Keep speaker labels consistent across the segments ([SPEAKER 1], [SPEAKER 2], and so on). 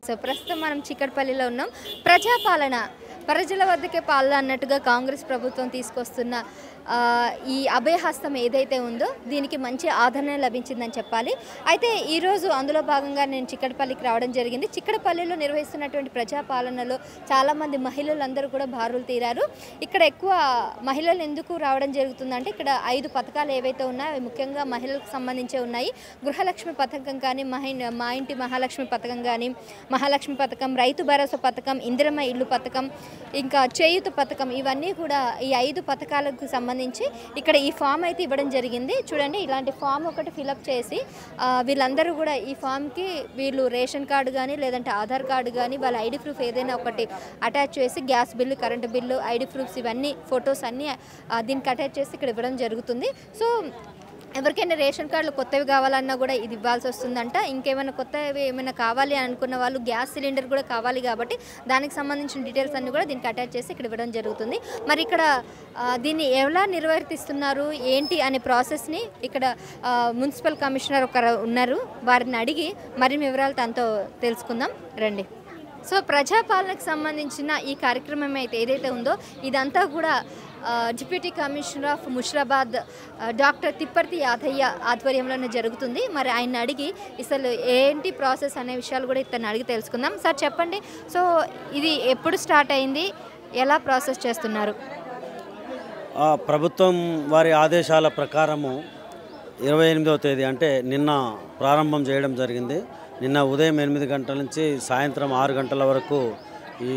[SPEAKER 1] So ప్రస్తుతం మనం చిక్కడపల్లిలో ఉన్నాం. ప్రజాపాలన ప్రజల వద్దకే పాలన అన్నట్టుగా కాంగ్రెస్ ప్రభుత్వం తీసుకొస్తున్న ఈ అభయహస్తం ఏదైతే ఉందో దీనికి మంచి ఆదరణ లభించిందని చెప్పాలి. అయితే ఈరోజు అందులో భాగంగా నేను చిక్కడపల్లికి రావడం జరిగింది. చిక్కడపల్లిలో నిర్వహిస్తున్నటువంటి ప్రజాపాలనలో చాలామంది మహిళలందరూ కూడా బారులు తీరారు. ఇక్కడ ఎక్కువ మహిళలు ఎందుకు రావడం జరుగుతుందంటే ఇక్కడ 5 పథకాలు ఏవైతే ఉన్నాయో అవి ముఖ్యంగా మహిళలకు సంబంధించే ఉన్నాయి. గృహలక్ష్మి పథకం కానీ, మా ఇంటి మహాలక్ష్మి పథకం కానీ, మహాలక్ష్మి పథకం, రైతు భరోసా పథకం, ఇందిరమ్మ ఇల్లు పథకం, ఇంకా చేయూత పథకం, ఇవన్నీ కూడా ఈ 5 పథకాలకు సంబంధించి ఇక్కడ ఈ ఫామ్ అయితే ఇవ్వడం జరిగింది. చూడండి, ఇలాంటి ఫామ్ ఒకటి ఫిలప్ చేసి వీళ్ళందరూ కూడా ఈ ఫామ్కి వీళ్ళు రేషన్ కార్డు కానీ లేదంటే ఆధార్ కార్డు కానీ వాళ్ళ ఐడి ప్రూఫ్ ఏదైనా ఒకటి అటాచ్ చేసి gas bill, current bill, ID proofs ఇవన్నీ ఫొటోస్ అన్నీ దీనికి అటాచ్ చేసి ఇక్కడ ఇవ్వడం జరుగుతుంది. సో ఎవరికైనా రేషన్ కార్డులు కొత్తవి కావాలన్నా కూడా ఇది ఇవ్వాల్సి వస్తుందంట. ఇంకేమైనా కొత్తవి ఏమైనా కావాలి అనుకున్న వాళ్ళు గ్యాస్ సిలిండర్ కూడా కావాలి కాబట్టి దానికి సంబంధించిన డీటెయిల్స్ అన్నీ కూడా దీనికి అటాచ్ చేసి ఇక్కడ ఇవ్వడం జరుగుతుంది. మరి ఇక్కడ దీన్ని ఎలా నిర్వర్తిస్తున్నారు ఏంటి అనే ప్రాసెస్ని ఇక్కడ మున్సిపల్ కమిషనర్ ఒకరు ఉన్నారు, వారిని అడిగి మరిన్ని వివరాలు తనతో తెలుసుకుందాం రండి. సో ప్రజాపాలనకు సంబంధించిన ఈ కార్యక్రమం అయితే ఏదైతే ఉందో ఇదంతా కూడా deputy commissioner of Musheerabad doctor Tipparthi Yadaiah ఆధ్వర్యంలోనే జరుగుతుంది. మరి ఆయన అడిగి అసలు ఏంటి ప్రాసెస్ అనే విషయాలు కూడా ఇతను అడిగి తెలుసుకుందాం. సార్ చెప్పండి, సో ఇది ఎప్పుడు స్టార్ట్ అయింది, ఎలా ప్రాసెస్ చేస్తున్నారు?
[SPEAKER 2] ప్రభుత్వం వారి ఆదేశాల ప్రకారము 28వ తేదీ అంటే నిన్న ప్రారంభం చేయడం జరిగింది. నిన్న ఉదయం 8 గంటల నుంచి సాయంత్రం 6 గంటల వరకు ఈ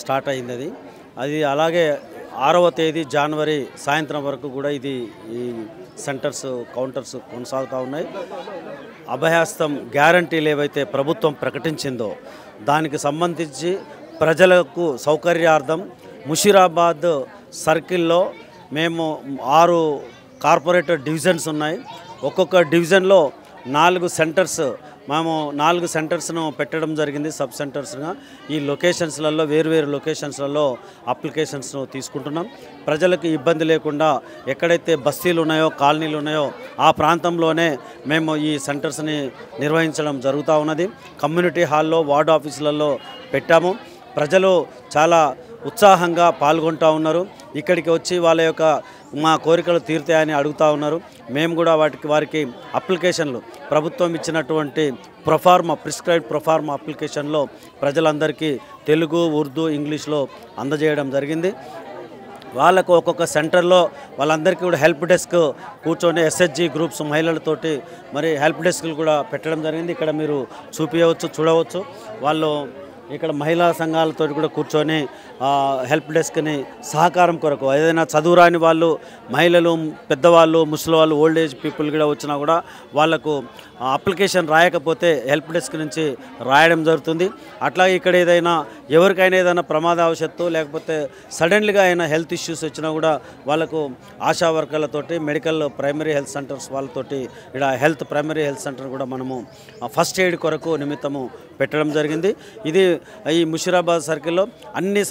[SPEAKER 2] స్టార్ట్ అయింది. అది అలాగే 6వ తేదీ జనవరి సాయంత్రం వరకు కూడా ఇది ఈ కౌంటర్స్ కొనసాగుతూ ఉన్నాయి. అభయహస్తం గ్యారంటీలు ఏవైతే ప్రభుత్వం ప్రకటించిందో దానికి సంబంధించి ప్రజలకు సౌకర్యార్థం ముషిరాబాద్ సర్కిల్లో మేము 6 కార్పొరేటర్ డివిజన్స్ ఉన్నాయి. ఒక్కొక్క డివిజన్లో 4 సెంటర్స్ మేము 4 సెంటర్స్ను పెట్టడం జరిగింది, సబ్ సెంటర్స్గా. ఈ లొకేషన్స్లలో వేరువేరు లొకేషన్స్లలో అప్లికేషన్స్ను తీసుకుంటున్నాం. ప్రజలకు ఇబ్బంది లేకుండా ఎక్కడైతే బస్తీలు ఉన్నాయో, కాలనీలు ఉన్నాయో ఆ ప్రాంతంలోనే మేము ఈ సెంటర్స్ని నిర్వహించడం జరుగుతూ ఉన్నది. కమ్యూనిటీ హాల్లో, వార్డు ఆఫీసులలో పెట్టాము. ప్రజలు చాలా ఉత్సాహంగా పాల్గొంటూ ఉన్నారు. ఇక్కడికి వచ్చి వాళ్ళ యొక్క మా కోరికలు తీరుతాయని అడుగుతూ ఉన్నారు. మేము కూడా వారికి అప్లికేషన్లు ప్రభుత్వం ఇచ్చినటువంటి ప్రిస్క్రైబ్డ్ ప్రొఫార్మా అప్లికేషన్లో ప్రజలందరికీ తెలుగు, ఉర్దూ, ఇంగ్లీష్లో అందజేయడం జరిగింది. వాళ్ళకు ఒక్కొక్క సెంటర్లో వాళ్ళందరికీ కూడా హెల్ప్ డెస్క్ కూర్చొని ఎస్హెచ్జి గ్రూప్స్ మహిళలతోటి మరి హెల్ప్ డెస్క్లు కూడా పెట్టడం జరిగింది. ఇక్కడ మీరు చూడవచ్చు. వాళ్ళు ఇక్కడ మహిళా సంఘాలతో కూడా కూర్చొని హెల్ప్ డెస్క్ని సహకారం కొరకు ఏదైనా చదువురాని వాళ్ళు, మహిళలు, పెద్దవాళ్ళు, ముసలి వాళ్ళు, ఓల్డ్ ఏజ్ పీపుల్ కూడా వచ్చినా కూడా వాళ్లకు అప్లికేషన్ రాయకపోతే హెల్ప్ డెస్క్ నుంచి రాయడం జరుగుతుంది. అట్లాగే ఇక్కడ ఎవరికైనా ఏదైనా ప్రమాదవశత్తు లేకపోతే సడన్లీగా అయినా హెల్త్ ఇష్యూస్ వచ్చినా కూడా వాళ్ళకు ఆశా వర్కర్లతోటి, మెడికల్ ప్రైమరీ హెల్త్ సెంటర్స్ వాళ్ళతోటి ఇక్కడ ప్రైమరీ హెల్త్ సెంటర్ కూడా మనము ఫస్ట్ ఎయిడ్ కొరకు నిమిత్తము పెట్టడం జరిగింది. ఇది ఈ ముషిరాబాద్ సర్కిల్లో అన్ని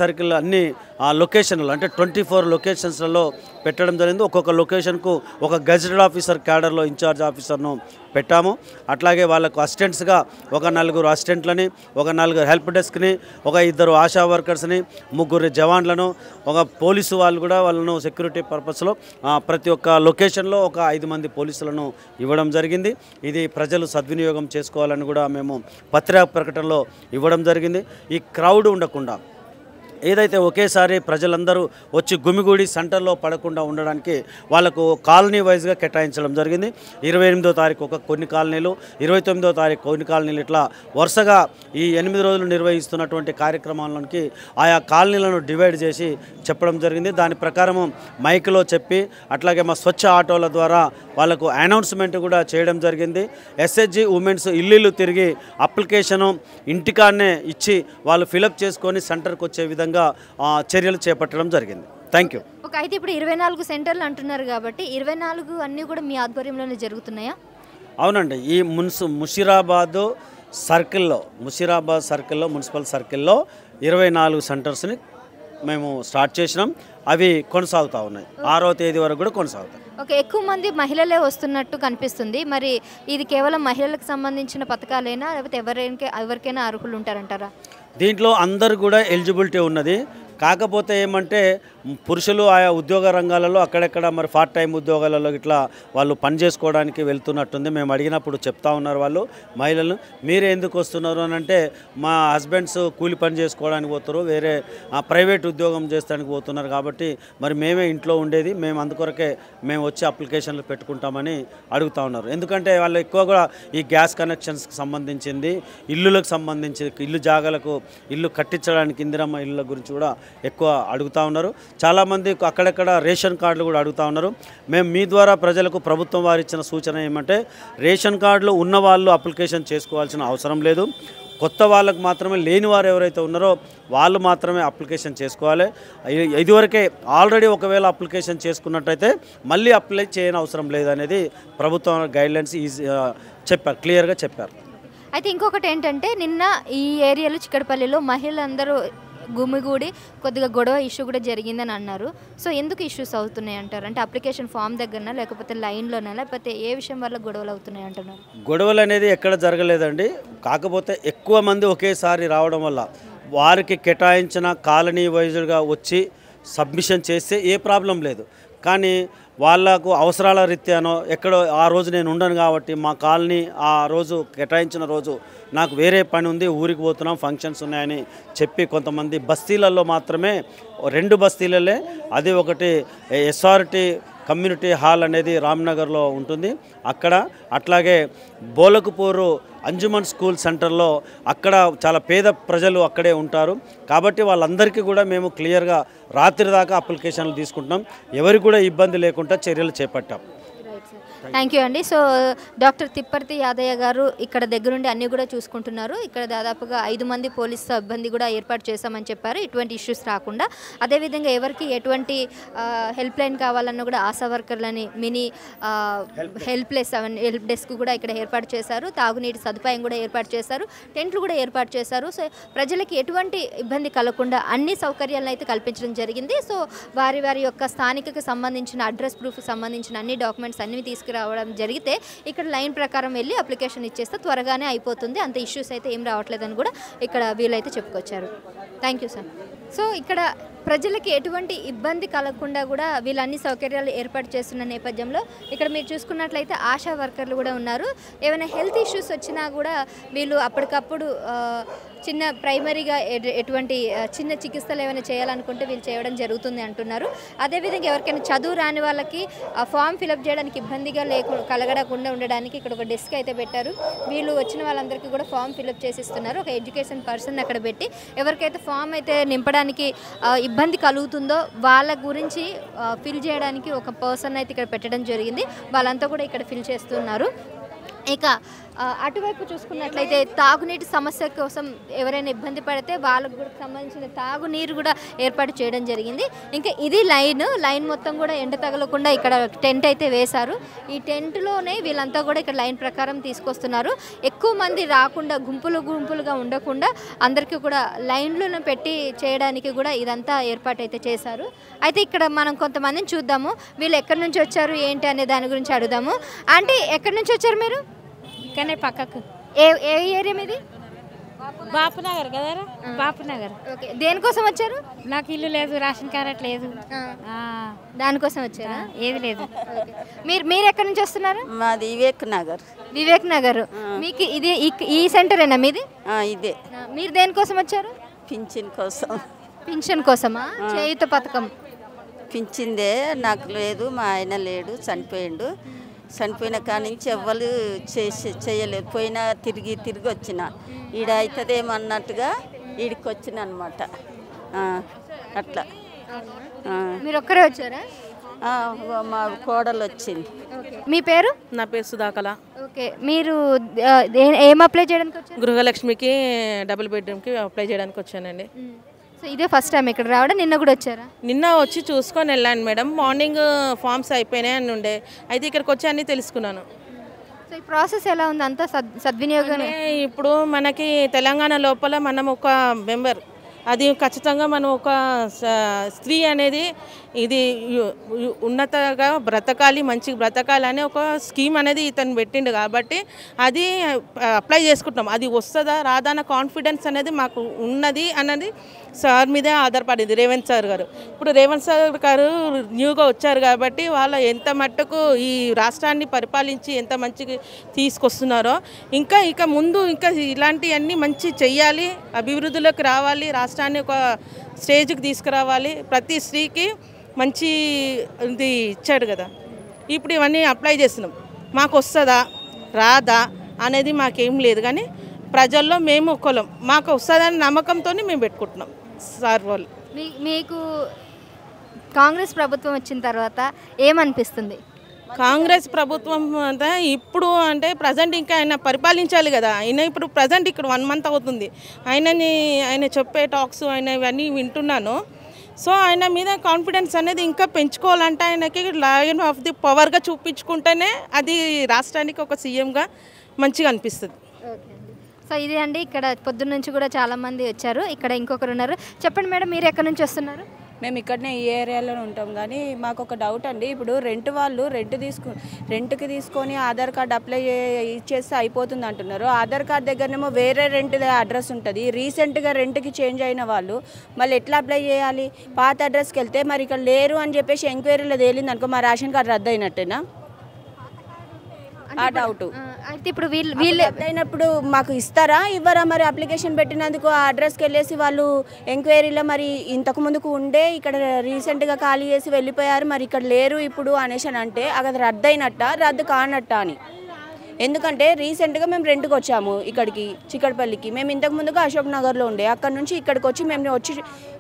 [SPEAKER 2] లొకేషన్లు అంటే 24 లొకేషన్స్లలో పెట్టడం జరిగింది. ఒక్కొక్క లొకేషన్కు ఒక గెజెటెడ్ ఆఫీసర్ క్యాడర్లో ఇన్ఛార్జ్ ఆఫీసర్ను పెట్టాము. అట్లాగే వాళ్ళకు అసిస్టెంట్స్గా ఒక 4 అసిస్టెంట్లని, ఒక 4 హెల్ప్ డెస్క్ని, ఒక 2 ఆశా వర్కర్స్ని, 3 జవాన్లను, ఒక పోలీసు వాళ్ళు కూడా వాళ్ళను సెక్యూరిటీ పర్పస్లో ప్రతి ఒక్క లొకేషన్లో ఒక 5 మంది పోలీసులను ఇవ్వడం జరిగింది. ఇది ప్రజలు సద్వినియోగం చేసుకోవాలని కూడా మేము పత్రికా ప్రకటనలో ఇవ్వడం జరిగింది. ఈ క్రౌడ్ ఉండకుండా ఏదైతే ఒకేసారి ప్రజలందరూ వచ్చి గుమిగూడి సెంటర్లో పడకుండా ఉండడానికి వాళ్ళకు కాలనీ వైజ్గా కేటాయించడం జరిగింది. 28వ తారీఖు కొన్ని కాలనీలు, 29వ తారీఖు కొన్ని కాలనీలు, ఇట్లా వరుసగా ఈ 8 రోజులు నిర్వహిస్తున్నటువంటి కార్యక్రమాలకి ఆయా కాలనీలను డివైడ్ చేసి చెప్పడం జరిగింది. దాని ప్రకారము మైక్లో చెప్పి అట్లాగే మా స్వచ్ఛ ఆటోల ద్వారా వాళ్ళకు అనౌన్స్మెంట్ కూడా చేయడం జరిగింది. ఎస్హెచ్జి ఉమెన్స్ ఇల్లు తిరిగి అప్లికేషను ఇంటికాడనే ఇచ్చి వాళ్ళు ఫిలప్ చేసుకొని సెంటర్కి వచ్చే విధంగా చర్యలు చేపట్టడం జరిగింది. Thank you.
[SPEAKER 1] అయితే ఇప్పుడు 24 సెంటర్లు అంటున్నారు కాబట్టి 24 అన్నీ కూడా మీ ఆధ్వర్యంలోనే జరుగుతున్నాయా?
[SPEAKER 2] అవునండి. ఈ ముషిరాబాద్ సర్కిల్లో మున్సిపల్ సర్కిల్లో 24 సెంటర్స్ని మేము స్టార్ట్ చేసినాం. అవి కొనసాగుతూ ఉన్నాయి. 6వ తేదీ వరకు కూడా కొనసాగుతాయి.
[SPEAKER 1] ఓకే, ఎక్కువ మంది మహిళలే వస్తున్నట్టు కనిపిస్తుంది. మరి ఇది కేవలం మహిళలకు సంబంధించిన పథకాలేనా, లేకపోతే ఎవరికైనా అర్హులు ఉంటారంటారా?
[SPEAKER 2] దీంట్లో అందరు కూడా ఎలిజిబిలిటీ ఉన్నది. కాకపోతే ఏమంటే పురుషులు ఆయా ఉద్యోగ రంగాలలో అక్కడెక్కడ మరి పార్ట్ టైం ఉద్యోగాలలో ఇట్లా వాళ్ళు పని చేసుకోవడానికి వెళ్తున్నట్టుంది. మేము అడిగినప్పుడు చెప్తా ఉన్నారు వాళ్ళు మహిళలు, మీరు ఎందుకు వస్తున్నారు అని అంటే, మా హస్బెండ్స్ కూలి పని చేసుకోవడానికి పోతారు, వేరే ప్రైవేట్ ఉద్యోగం చేస్తానికి పోతున్నారు, కాబట్టి మరి మేమే ఇంట్లో ఉండేది, మేము అందుకొరకే మేము వచ్చి అప్లికేషన్లు పెట్టుకుంటామని అడుగుతూ ఉన్నారు. ఎందుకంటే వాళ్ళు ఎక్కువ కూడా ఈ గ్యాస్ కనెక్షన్స్కి సంబంధించింది, ఇల్లులకు సంబంధించి ఇల్లు జాగాలకు ఇల్లు కట్టించడానికి ఇందిరమ్మ ఇళ్ళ గురించి కూడా ఎక్కువ అడుగుతూ ఉన్నారు. చాలామంది అక్కడెక్కడ రేషన్ కార్డులు కూడా అడుగుతూ ఉన్నారు. మేము మీ ద్వారా ప్రజలకు ప్రభుత్వం వారు ఇచ్చిన సూచన ఏమంటే, రేషన్ కార్డులు ఉన్న వాళ్ళు అప్లికేషన్ చేసుకోవాల్సిన అవసరం లేదు. కొత్త వాళ్ళకు మాత్రమే, లేని వారు ఎవరైతే ఉన్నారో వాళ్ళు మాత్రమే అప్లికేషన్ చేసుకోవాలి. ఇదివరకే ఆల్రెడీ ఒకవేళ అప్లికేషన్ చేసుకున్నట్టయితే మళ్ళీ అప్లై చేయని అవసరం లేదనేది ప్రభుత్వం గైడ్లైన్స్ చెప్పారు, క్లియర్గా చెప్పారు.
[SPEAKER 1] అయితే ఇంకొకటి ఏంటంటే, నిన్న ఈ ఏరియాలో చిక్కడపల్లిలో మహిళలందరూ గుమిగూడి కొద్దిగా గొడవ ఇష్యూ కూడా జరిగిందని అన్నారు. సో ఎందుకు ఇష్యూస్ అవుతున్నాయి అంటారు? అంటే అప్లికేషన్ ఫామ్ దగ్గరనా, లేకపోతే లైన్లోనా, లేకపోతే ఏ విషయం వల్ల గొడవలు అవుతున్నాయి అంటున్నారు?
[SPEAKER 2] గొడవలు అనేది ఎక్కడ జరగలేదండి. కాకపోతే ఎక్కువ మంది ఒకేసారి రావడం వల్ల వారికి కేటాయించిన కాలనీ వైజ్గా వచ్చి సబ్మిషన్ చేస్తే ఏ ప్రాబ్లం లేదు. కానీ వాళ్ళకు అవసరాల రీత్యానో ఎక్కడో ఆ రోజు నేను ఉండను కాబట్టి మా కాలనీ ఆ రోజు కేటాయించిన రోజు నాకు వేరే పని ఉంది, ఊరికి పోతున్నాం, ఫంక్షన్స్ ఉన్నాయని చెప్పి కొంతమంది బస్తీలలో మాత్రమే 2 బస్తీలలే, అది ఒకటి ఎస్ఆర్టీ కమ్యూనిటీ హాల్ అనేది రామ్నగర్లో ఉంటుంది అక్కడ, అట్లాగే బోలకుపూరు అంజుమన్ స్కూల్ సెంటర్లో అక్కడ చాలా పేద ప్రజలు అక్కడే ఉంటారు. కాబట్టి వాళ్ళందరికీ కూడా మేము క్లియర్గా రాత్రి దాకా అప్లికేషన్లు తీసుకుంటున్నాం. ఎవరికి కూడా ఇబ్బంది లేకుండా చర్యలు చేపట్టాం.
[SPEAKER 1] థ్యాంక్ యూ అండి. సో డాక్టర్ తిప్పర్తి యాదయ్య గారు ఇక్కడ దగ్గరుండి అన్నీ కూడా చూసుకుంటున్నారు. ఇక్కడ దాదాపుగా 5 మంది పోలీస్ సిబ్బంది కూడా ఏర్పాటు చేశామని చెప్పారు, ఇటువంటి ఇష్యూస్ రాకుండా. అదేవిధంగా ఎవరికి ఎటువంటి హెల్ప్ లైన్ కావాలన్నా కూడా ఆశా వర్కర్లని మినీ హెల్ప్ డెస్క్ కూడా ఇక్కడ ఏర్పాటు చేశారు. తాగునీటి సదుపాయం కూడా ఏర్పాటు చేశారు, టెంట్లు కూడా ఏర్పాటు చేశారు. సో ప్రజలకి ఎటువంటి ఇబ్బంది కలగకుండా అన్ని సౌకర్యాలను అయితే కల్పించడం జరిగింది. సో వారి వారి యొక్క స్థానికకు సంబంధించిన అడ్రస్ ప్రూఫ్ సంబంధించిన అన్ని డాక్యుమెంట్స్ అన్ని తీసుకురావడం జరిగితే ఇక్కడ లైన్ ప్రకారం వెళ్ళి అప్లికేషన్ ఇచ్చేస్తే త్వరగానే అయిపోతుంది, అంత ఇష్యూస్ అయితే ఏం రావట్లేదని కూడా ఇక్కడ వీళ్ళైతే చెప్పుకొచ్చారు. Thank you sir. సో ఇక్కడ ప్రజలకి ఎటువంటి ఇబ్బంది కలగకుండా కూడా వీళ్ళు అన్ని సౌకర్యాలు ఏర్పాటు చేస్తున్న నేపథ్యంలో ఇక్కడ మీరు చూసుకున్నట్లయితే ఆశా వర్కర్లు కూడా ఉన్నారు. ఏమైనా హెల్త్ ఇష్యూస్ వచ్చినా కూడా వీళ్ళు అప్పటికప్పుడు చిన్న ప్రైమరీగా ఎటువంటి చిన్న చికిత్సలు ఏమైనా చేయాలనుకుంటే వీళ్ళు చేయడం జరుగుతుంది అంటున్నారు. అదేవిధంగా ఎవరికైనా చదువు రాని వాళ్ళకి ఆ ఫామ్ ఫిలప్ చేయడానికి ఇబ్బందిగా కలగకుండా ఉండడానికి ఇక్కడ ఒక డెస్క్ అయితే పెట్టారు. వీళ్ళు వచ్చిన వాళ్ళందరికీ కూడా ఫామ్ ఫిలప్ చేసిస్తున్నారు. ఒక ఎడ్యుకేషన్ పర్సన్ అక్కడ పెట్టి ఎవరికైతే ఫామ్ అయితే నింపడానికి ఇబ్బంది కలుగుతుందో వాళ్ళ గురించి ఫిల్ చేయడానికి ఒక పర్సన్ అయితే ఇక్కడ పెట్టడం జరిగింది. వాళ్ళంతా కూడా ఇక్కడ ఫిల్ చేస్తున్నారు. ఇక అటువైపు చూసుకున్నట్లయితే తాగునీటి సమస్య కోసం ఎవరైనా ఇబ్బంది పడితే వాళ్ళకు కూడా సంబంధించిన తాగునీరు కూడా ఏర్పాటు చేయడం జరిగింది. ఇంకా ఇది లైన్ మొత్తం కూడా ఎండ తగలకుండా ఇక్కడ టెంట్ అయితే వేశారు. ఈ టెంట్లోనే వీళ్ళంతా కూడా ఇక్కడ లైన్ ప్రకారం తీసుకొస్తున్నారు. ఎక్కువ మంది రాకుండా గుంపులుగా ఉండకుండా అందరికీ కూడా లైన్లను పెట్టి చేయడానికి కూడా ఇదంతా ఏర్పాటు అయితే చేశారు. అయితే ఇక్కడ మనం కొంతమందిని చూద్దాము, వీళ్ళు ఎక్కడి నుంచి వచ్చారు ఏంటి అనే దాని గురించి అడుగుదాము. అంటే ఎక్కడి నుంచి వచ్చారు మీరు?
[SPEAKER 3] ఇక్కడనే పక్కకు.
[SPEAKER 1] ఏ ఏరియా మీది?
[SPEAKER 3] బాపునగర్ కదరా, బాపునగర్.
[SPEAKER 1] ఓకే, దేనికోసం వచ్చారు?
[SPEAKER 3] నాకు ఇల్లు లేదు, రేషన్ కార్డు లేదు,
[SPEAKER 1] దానికోసం వచ్చారా?
[SPEAKER 3] ఏది లేదు.
[SPEAKER 1] మీరు ఎక్కడి నుంచి వస్తున్నారు?
[SPEAKER 4] మాది
[SPEAKER 1] వివేక్ నగర్. మీకు ఇది ఈ సెంటరేనా మీది?
[SPEAKER 4] ఇదే.
[SPEAKER 1] మీరు దేనికోసం వచ్చారు? పింఛన్ కోసమా? చేయుత పథకం
[SPEAKER 4] పింఛిందే నాకు లేదు, మా ఆయన లేడు, చనిపోయిన కాడి నుంచి ఎవ్వరు చేయలేదు. పోయినా తిరిగి వచ్చిన ఈడ అవుతుందేమన్నట్టుగా ఈడికి వచ్చిన అనమాట. అట్లా.
[SPEAKER 1] మీరు ఒక్కరే వచ్చారా?
[SPEAKER 4] మా కోడలు వచ్చింది.
[SPEAKER 1] మీ పేరు?
[SPEAKER 5] నా పేరు సుధాకళ.
[SPEAKER 1] ఓకే, మీరు ఏం అప్లై చేయడానికి వచ్చారు?
[SPEAKER 5] గృహలక్ష్మికి డబుల్ బెడ్రూమ్కి అప్లై చేయడానికి వచ్చానండి.
[SPEAKER 1] సో ఇదే ఫస్ట్ టైం ఇక్కడ రావడం? నిన్న కూడా వచ్చారా?
[SPEAKER 5] నిన్న వచ్చి చూసుకొని వెళ్ళాను మేడం. మార్నింగ్ ఫామ్స్ అయిపోయినాయి అని ఉండే, అయితే ఇక్కడికి వచ్చి అన్నీ తెలుసుకున్నాను.
[SPEAKER 1] సో ఈ ప్రాసెస్ ఎలా ఉంది? అంతా సద్వినియోగం?
[SPEAKER 5] ఇప్పుడు మనకి తెలంగాణ లోపల మనం ఒక మెంబర్ అది ఖచ్చితంగా మనం ఒక స్త్రీ అనేది ఇది ఉన్నతగా బ్రతకాలి, మంచిగా బ్రతకాలి అనే ఒక స్కీమ్ అనేది ఇతను పెట్టిండు కాబట్టి అది అప్లై చేసుకుంటున్నాం. అది వస్తుందా రాదా అన్న కాన్ఫిడెన్స్ అనేది మాకు ఉన్నది అన్నది సార్ మీదే ఆధారపడింది, రేవంత్ సార్ గారు. ఇప్పుడు రేవంత్ సార్ గారు న్యూగా వచ్చారు కాబట్టి వాళ్ళు ఎంత మట్టుకు ఈ రాష్ట్రాన్ని పరిపాలించి ఎంత మంచిగా తీసుకొస్తున్నారో ఇక ముందు ఇంకా ఇలాంటివన్నీ మంచి చెయ్యాలి, అభివృద్ధిలోకి రావాలి, రాష్ట్రాన్ని ఒక స్టేజ్కి తీసుకురావాలి. ప్రతి స్త్రీకి మంచి ఇది ఇచ్చాడు కదా, ఇప్పుడు ఇవన్నీ అప్లై చేస్తున్నాం. మాకు వస్తుందా రాదా అనేది మాకేం లేదు, కానీ ప్రజల్లో మేము ఒకలం మాకు వస్తుందని నమ్మకంతో మేము పెట్టుకుంటున్నాం సార్ వాళ్ళు.
[SPEAKER 1] మీకు కాంగ్రెస్ ప్రభుత్వం వచ్చిన తర్వాత ఏమనిపిస్తుంది?
[SPEAKER 5] కాంగ్రెస్ ప్రభుత్వం అంతా ఇప్పుడు అంటే ప్రజెంట్ ఇంకా ఆయన పరిపాలించాలి కదా. ఆయన ఇప్పుడు ప్రజెంట్ ఇక్కడ 1 month అవుతుంది. ఆయన చెప్పే టాక్స్ ఇవన్నీ వింటున్నాను. సో ఆయన మీద కాన్ఫిడెన్స్ అనేది ఇంకా పెంచుకోవాలంటే ఆయనకి లయన్ ఆఫ్ ది పవర్గా చూపించుకుంటేనే అది రాష్ట్రానికి ఒక సీఎంగా మంచిగా అనిపిస్తుంది.
[SPEAKER 1] సో ఇదే అండి, ఇక్కడ పొద్దున్న నుంచి కూడా చాలామంది వచ్చారు. ఇక్కడ ఇంకొకరు ఉన్నారు. చెప్పండి మేడం, మీరు ఎక్కడి నుంచి వస్తున్నారు?
[SPEAKER 6] మేము ఇక్కడనే ఈ ఏరియాలో ఉంటాం. కానీ మాకు ఒక డౌట్ అండి, ఇప్పుడు రెంట్ వాళ్ళు రెంట్కి తీసుకొని ఆధార్ కార్డు అప్లై ఇచ్చేస్తే అయిపోతుంది అంటున్నారు. ఆధార్ కార్డు దగ్గరనేమో వేరే రెంట్ అడ్రస్ ఉంటుంది. రీసెంట్గా రెంట్కి చేంజ్ అయిన వాళ్ళు మళ్ళీ ఎట్లా అప్లై చేయాలి? పాత అడ్రస్కి వెళ్తే మరి ఇక్కడ లేరు అని చెప్పేసి ఎంక్వైరీలో తేలింది అనుకో, మా రేషన్ కార్డు రద్దు అయినట్టేనా? ఆ డౌట్.
[SPEAKER 1] అయితే ఇప్పుడు వీళ్ళు
[SPEAKER 6] అయినప్పుడు మాకు ఇస్తారా ఇవ్వరా? మరి అప్లికేషన్ పెట్టినందుకు ఆ అడ్రస్కి వెళ్ళేసి వాళ్ళు ఎంక్వైరీలో మరి ఇంతకు ముందుకు ఉండే ఇక్కడ రీసెంట్గా ఖాళీ చేసి వెళ్ళిపోయారు, మరి ఇక్కడ లేరు ఇప్పుడు అనేసి అంటే అది రద్దు అయినట్ట రద్దు కానట్ట అని. ఎందుకంటే రీసెంట్గా మేము రెంట్కి వచ్చాము ఇక్కడికి చిక్కడపల్లికి. మేము ఇంతకు ముందుగా అశోక్ నగర్లో ఉండే, అక్కడ నుంచి ఇక్కడికి వచ్చి మేము వచ్చి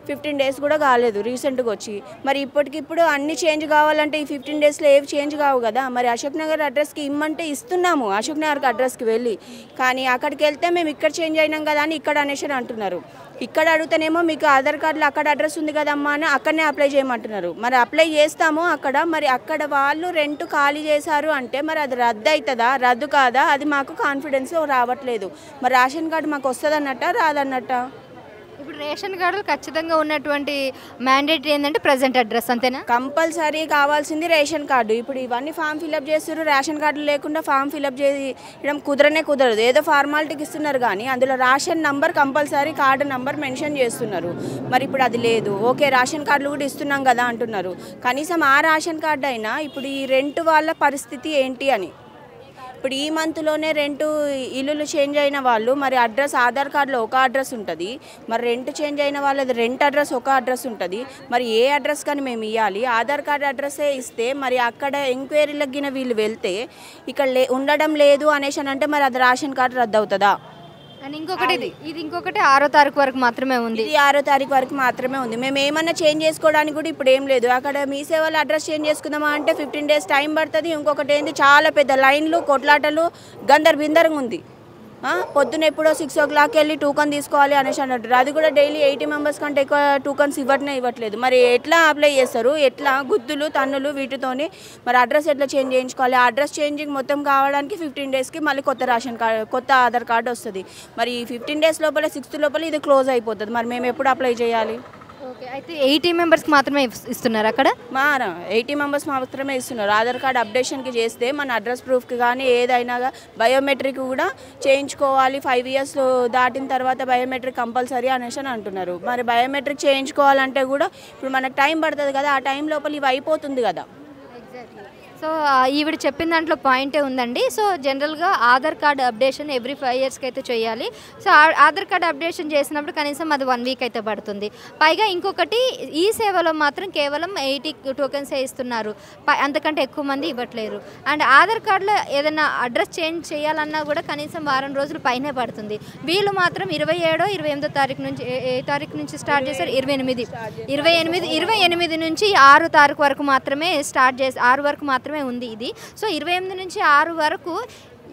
[SPEAKER 6] 15 days కూడా కాలేదు రీసెంట్గా వచ్చి. మరి ఇప్పటికిప్పుడు అన్ని చేంజ్ కావాలంటే ఈ 15 daysలో ఏవి చేంజ్ కావు కదా. మరి అశోక్ నగర్ అడ్రస్కి ఇమ్మంటే ఇస్తున్నాము అశోక్ నగర్కి అడ్రస్కి వెళ్ళి, కానీ అక్కడికి వెళ్తే మేము ఇక్కడ చేంజ్ అయినాం కదా అని ఇక్కడ అనేసి అంటున్నారు. ఇక్కడ అడుగుతానేమో మీకు ఆధార్ కార్డులో అక్కడ అడ్రస్ ఉంది కదమ్మా అని అక్కడనే అప్లై చేయమంటున్నారు. మరి అప్లై చేస్తాము అక్కడ, మరి అక్కడ వాళ్ళు రెంట్ ఖాళీ చేశారు అంటే మరి అది రద్దు అవుతుందా రద్దు కాదా అది మాకు కాన్ఫిడెన్స్ రావట్లేదు. మరి రేషన్ కార్డు మాకు వస్తుంది అన్నట్ట రాదన్నట్ట?
[SPEAKER 1] ఇప్పుడు రేషన్ కార్డులు ఖచ్చితంగా ఉన్నటువంటి మ్యాండేటరీ ఏంటంటే ప్రజెంట్ అడ్రస్, అంతేనా?
[SPEAKER 6] కంపల్సరీ కావాల్సింది రేషన్ కార్డు. ఇప్పుడు ఇవన్నీ ఫామ్ ఫిల్అప్ చేస్తారు, రేషన్ కార్డు లేకుండా ఫామ్ ఫిల్అప్ చేయడం కుదరదు. ఏదో ఫార్మాలిటీకి ఇస్తున్నారు కానీ అందులో ration number compulsory card number mention చేస్తున్నారు. మరి ఇప్పుడు అది లేదు. ఓకే రేషన్ కార్డులు కూడా ఇస్తున్నాం కదా అంటున్నారు, కనీసం ఆ రేషన్ కార్డు అయినా ఇప్పుడు ఈ రెంట్ వాళ్ళ పరిస్థితి ఏంటి అని. ఇప్పుడు ఈ మంత్లోనే రెంటు ఇల్లులు చేంజ్ అయిన వాళ్ళు మరి అడ్రస్ ఆధార్ కార్డులో ఒక అడ్రస్ ఉంటుంది, మరి రెంట్ చేంజ్ అయిన వాళ్ళది రెంట్ అడ్రస్ ఒక అడ్రస్ ఉంటుంది. మరి ఏ అడ్రస్ కానీ మేము ఇవ్వాలి? ఆధార్ కార్డు అడ్రస్సే ఇస్తే మరి అక్కడ ఎంక్వైరీలకు వీళ్ళు వెళ్తే ఇక్కడ ఉండడం లేదు అనేసి అంటే మరి అది రేషన్ కార్డు రద్దు అవుతుందా?
[SPEAKER 1] అండ్ ఇంకొకటి 6వ తారీఖు వరకు మాత్రమే ఉంది.
[SPEAKER 6] ఇది 6వ తారీఖు వరకు మాత్రమే ఉంది. మేము ఏమన్నా చేంజ్ చేసుకోవడానికి కూడా ఇప్పుడు ఏం లేదు. అక్కడ మీ సేవలో అడ్రస్ చేంజ్ చేసుకుందామా అంటే 15 days టైం పడుతుంది. ఇంకొకటి ఏంది, చాలా పెద్ద లైన్లు కొట్లాటలు గందరబిందరంగా ఉంది. పొద్దున ఎప్పుడో 6 o'clock వెళ్ళి టోకన్ తీసుకోవాలి అనేసి అన్నట్టు. అది కూడా డైలీ 80 members కంటే ఎక్కువ టోకన్స్ ఇవ్వట్లేదు. మరి ఎట్లా అప్లై చేస్తారు? ఎట్లా గుద్దులు తన్నులు వీటితోని మరి అడ్రస్ ఎట్లా చేంజ్ చేయించుకోవాలి? అడ్రస్ చేంజింగ్ మొత్తం కావడానికి 15 daysకి మళ్ళీ కొత్త రేషన్ కార్డు కొత్త ఆధార్ కార్డు వస్తుంది. మరి 15 days లోపల 6th లోపల ఇది క్లోజ్ అయిపోతుంది. మరి మేము ఎప్పుడు అప్లై చేయాలి?
[SPEAKER 1] ఓకే, అయితే 80 members మాత్రమే ఇస్తున్నారు అక్కడ?
[SPEAKER 6] 80 members మాత్రమే ఇస్తున్నారు. ఆధార్ కార్డు అప్డేషన్కి చేస్తే మన అడ్రస్ ప్రూఫ్కి కానీ ఏదైనా బయోమెట్రిక్ కూడా చేయించుకోవాలి. 5 years దాటిన తర్వాత బయోమెట్రిక్ కంపల్సరీ అనేసి అని అంటున్నారు. మరి బయోమెట్రిక్ చేయించుకోవాలంటే కూడా ఇప్పుడు మనకు టైం పడుతుంది కదా, ఆ టైం లోపల ఇవి అయిపోతుంది కదా.
[SPEAKER 1] సో ఈవిడ చెప్పిన దాంట్లో పాయింటే ఉందండి. సో జనరల్గా ఆధార్ కార్డు అప్డేషన్ ఎవ్రీ 5 yearsకి అయితే చేయాలి. సో ఆధార్ కార్డు అప్డేషన్ చేసినప్పుడు కనీసం అది 1 week అయితే పడుతుంది. పైగా ఇంకొకటి, ఈ సేవలో మాత్రం కేవలం 80 tokens ఇస్తున్నారు, అంతకంటే ఎక్కువ మంది ఇవ్వట్లేరు. అండ్ ఆధార్ కార్డులో ఏదైనా అడ్రస్ చేంజ్ చేయాలన్నా కూడా కనీసం వారం రోజులు పైనే పడుతుంది. వీళ్ళు మాత్రం 27, 28 తారీఖు నుంచి, ఏ తారీఖు నుంచి స్టార్ట్ చేశారు? 28 నుంచి 6 తారీఖు వరకు మాత్రమే స్టార్ట్ చేసి 6 వరకు మాత్రమే ఉంది ఇది. సో 28 నుంచి 6 వరకు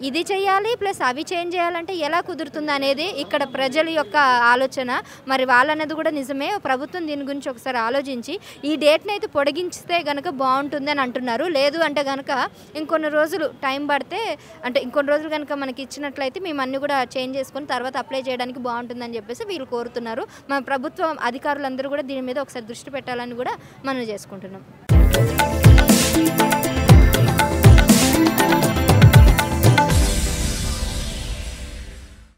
[SPEAKER 1] ఇది చేయాలి ప్లస్ అవి చేంజ్ చేయాలంటే ఎలా కుదురుతుంది అనేది ఇక్కడ ప్రజల యొక్క ఆలోచన. మరి వాళ్ళన్నది కూడా నిజమే. ప్రభుత్వం దీని గురించి ఒకసారి ఆలోచించి ఈ డేట్ని అయితే పొడిగించితే కనుక బాగుంటుంది అని అంటున్నారు. లేదు అంటే కనుక ఇంకొన్ని రోజులు టైం పడితే, అంటే ఇంకొన్ని రోజులు కనుక మనకి ఇచ్చినట్లయితే మేము అన్నీ కూడా చేంజ్ చేసుకొని తర్వాత అప్లై చేయడానికి బాగుంటుందని చెప్పేసి వీళ్ళు కోరుతున్నారు. మన ప్రభుత్వం అధికారులందరూ కూడా దీని మీద ఒకసారి దృష్టి పెట్టాలని కూడా మనం చేసుకుంటున్నాం.